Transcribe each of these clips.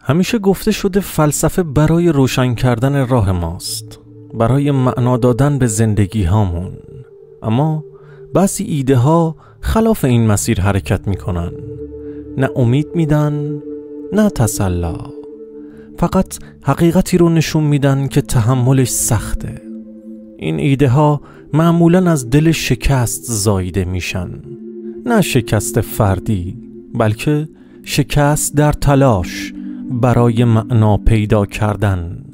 همیشه گفته شده فلسفه برای روشن کردن راه ماست، برای معنا دادن به زندگی هامون. اما بعضی ایده ها خلاف این مسیر حرکت میکنن. نه امید میدن، نه تسلا. فقط حقیقتی رو نشون میدن که تحملش سخته. این ایده ها معمولاً از دل شکست زاییده میشن. نه شکست فردی، بلکه شکست در تلاش برای معنا پیدا کردن.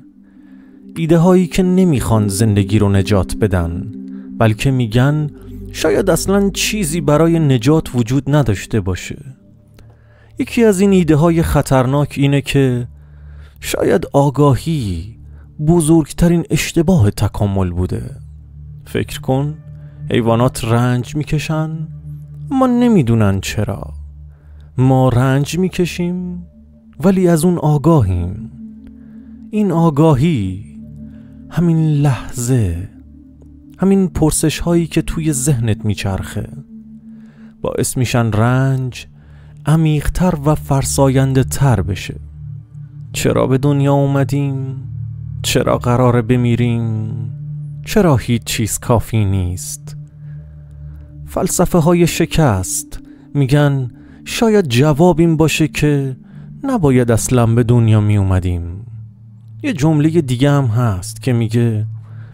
ایده هایی که نمیخوان زندگی رو نجات بدن، بلکه میگن شاید اصلاً چیزی برای نجات وجود نداشته باشه. یکی از این ایده های خطرناک اینه که شاید آگاهی بزرگترین اشتباه تکامل بوده. فکر کن حیوانات رنج میکشن اما نمیدونن چرا. ما رنج میکشیم ولی از اون آگاهیم. این آگاهی، همین لحظه، همین پرسش هایی که توی ذهنت میچرخه باعث میشن رنج عمیق‌تر و فرساینده تر بشه. چرا به دنیا اومدیم؟ چرا قراره بمیریم؟ چرا هیچ چیز کافی نیست؟ فلسفه های شکست میگن شاید جواب این باشه که نباید اصلا به دنیا می اومدیم. یه جمله دیگه هم هست که میگه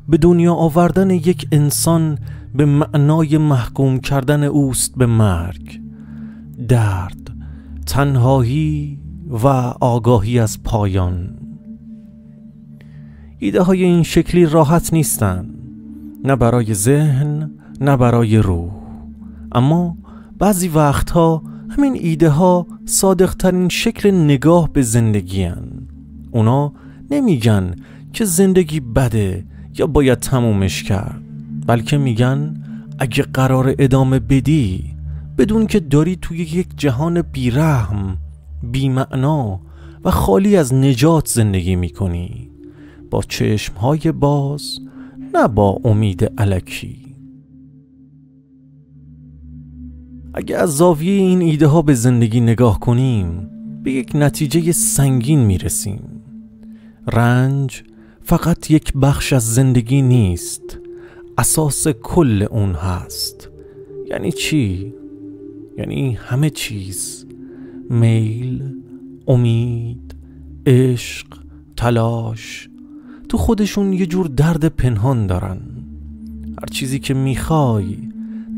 به دنیا آوردن یک انسان به معنای محکوم کردن اوست به مرگ، درد، تنهایی و آگاهی از پایان. ایده های این شکلی راحت نیستن، نه برای ذهن نه برای روح. اما بعضی وقتها همین ایده ها صادق ترین شکل نگاه به زندگی هن. اونا نمیگن که زندگی بده یا باید تمومش کرد، بلکه میگن اگه قرار ادامه بدی بدون که داری توی یک جهان بیرحم، بی‌معنا و خالی از نجات زندگی میکنی، با چشمهای باز نه با امید الکی. اگه از زاویه این ایده ها به زندگی نگاه کنیم به یک نتیجه سنگین میرسیم. رنج فقط یک بخش از زندگی نیست، اساس کل اون هست. یعنی چی؟ یعنی همه چیز، میل، امید، عشق، تلاش، تو خودشون یه جور درد پنهان دارن. هر چیزی که میخوای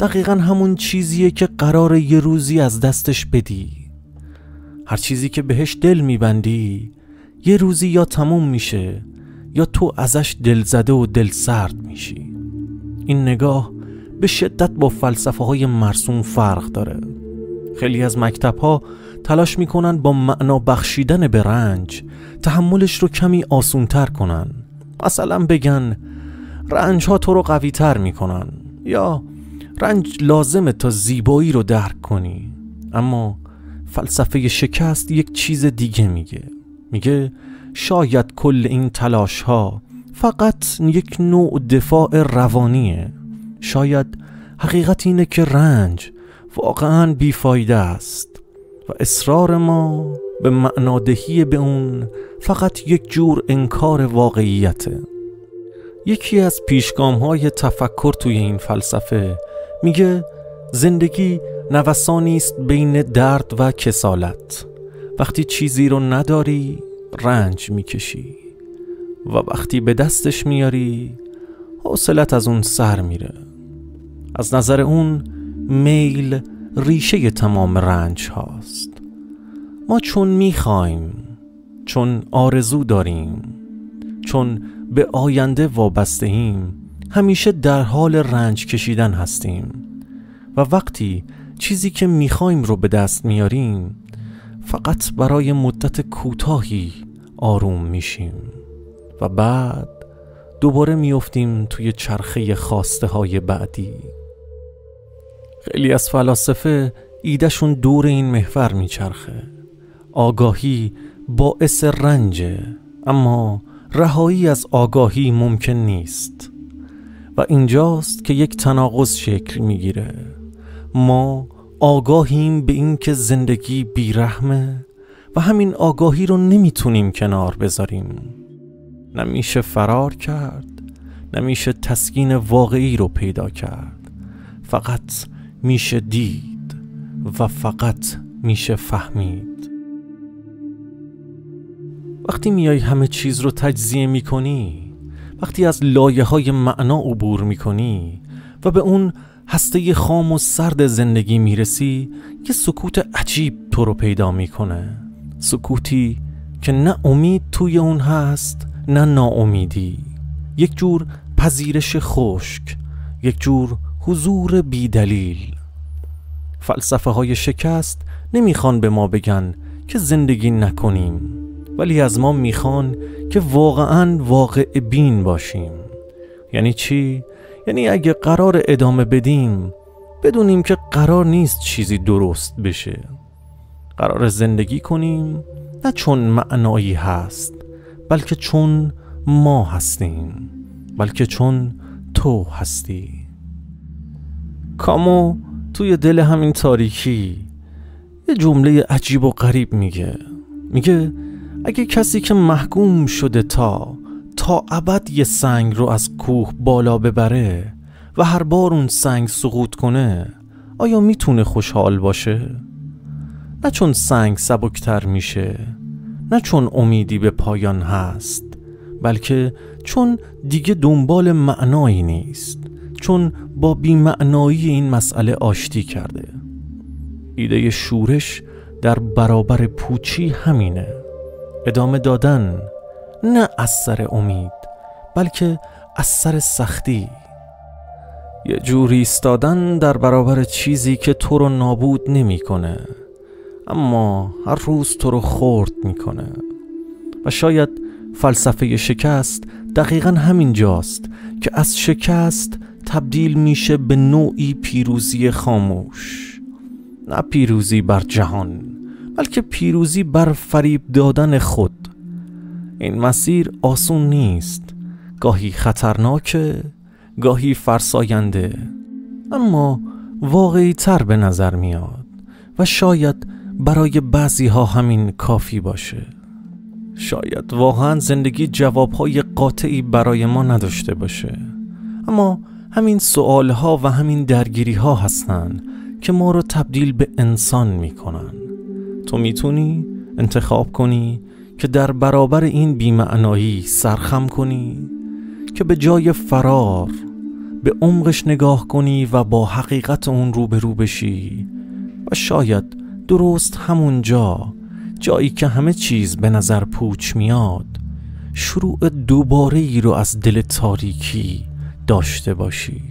دقیقاً همون چیزیه که قراره یه روزی از دستش بدی. هر چیزی که بهش دل میبندی یه روزی یا تموم میشه یا تو ازش دلزده و دل سرد میشی. این نگاه به شدت با فلسفه های مرسوم فرق داره. خیلی از مکتب ها تلاش میکنن با معنا بخشیدن به رنج تحملش رو کمی آسونتر کنن. مثلا بگن رنج ها تو رو قوی تر میکنن، یا رنج لازمه تا زیبایی رو درک کنی. اما فلسفه شکست یک چیز دیگه میگه شاید کل این تلاش ها فقط یک نوع دفاع روانیه. شاید حقیقت اینه که رنج واقعاً بیفایده است و اصرار ما به معنادهی به اون فقط یک جور انکار واقعیته. یکی از پیشگام‌های تفکر توی این فلسفه میگه زندگی نوسانی است بین درد و کسالت. وقتی چیزی رو نداری رنج میکشی و وقتی به دستش میاری حوصلت از اون سر میره. از نظر اون میل ریشه تمام رنج هاست. ما چون میخوایم، چون آرزو داریم، چون به آینده وابسته ایم، همیشه در حال رنج کشیدن هستیم و وقتی چیزی که میخوایم رو به دست میاریم فقط برای مدت کوتاهی آروم میشیم و بعد دوباره میافتیم توی چرخه خواسته های بعدی. خیلی از فلاسفه ایدهشون دور این محور میچرخه. آگاهی باعث رنجه، اما رهایی از آگاهی ممکن نیست و اینجاست که یک تناقض شکل میگیره. ما آگاهیم به این که زندگی بیرحمه، و همین آگاهی رو نمیتونیم کنار بذاریم. نمیشه فرار کرد، نمیشه تسکین واقعی رو پیدا کرد. فقط میشه دید و فقط میشه فهمید. وقتی میای همه چیز رو تجزیه میکنی، وقتی از لایه‌های معنا عبور میکنی و به اون هسته خام و سرد زندگی میرسی، یه سکوت عجیب تو رو پیدا میکنه. سکوتی که نه امید توی اون هست نه ناامیدی. یک جور پذیرش خشک، یک جور حضور بی دلیل. فلسفه های شکست نمیخوان به ما بگن که زندگی نکنیم، ولی از ما میخوان که واقعاً واقع بین باشیم. یعنی چی؟ یعنی اگه قرار ادامه بدیم، بدونیم که قرار نیست چیزی درست بشه. قرار زندگی کنیم نه چون معنایی هست، بلکه چون ما هستیم، بلکه چون تو هستی. کامو توی دل همین تاریکی یه جمله عجیب و غریب میگه اگه کسی که محکوم شده تا ابد یه سنگ رو از کوه بالا ببره و هر بار اون سنگ سقوط کنه، آیا میتونه خوشحال باشه؟ نه چون سنگ سبکتر میشه، نه چون امیدی به پایان هست، بلکه چون دیگه دنبال معنایی نیست، چون با بی‌معنایی این مسئله آشتی کرده. ایده شورش در برابر پوچی همینه. ادامه دادن نه از سر امید، بلکه از سر سختی. یه جوری ایستادن در برابر چیزی که تو رو نابود نمی کنه، اما هر روز تو رو خرد میکنه. و شاید فلسفه شکست دقیقاً همین جاست که از شکست تبدیل میشه به نوعی پیروزی خاموش. نه پیروزی بر جهان، بلکه پیروزی بر فریب دادن خود. این مسیر آسون نیست، گاهی خطرناکه، گاهی فرساینده، اما واقعی تر به نظر میاد و شاید برای بعضی ها همین کافی باشه. شاید واقعا زندگی جوابهای قاطعی برای ما نداشته باشه، اما همین سوالها و همین درگیریها هستن که ما رو تبدیل به انسان میکنن. تو میتونی انتخاب کنی که در برابر این بی‌معنایی سرخم کنی، که به جای فرار به عمقش نگاه کنی و با حقیقت اون روبرو بشی. و شاید درست همون جایی که همه چیز به نظر پوچ میاد، شروع دوباره ای رو از دل تاریکی داشته باشی.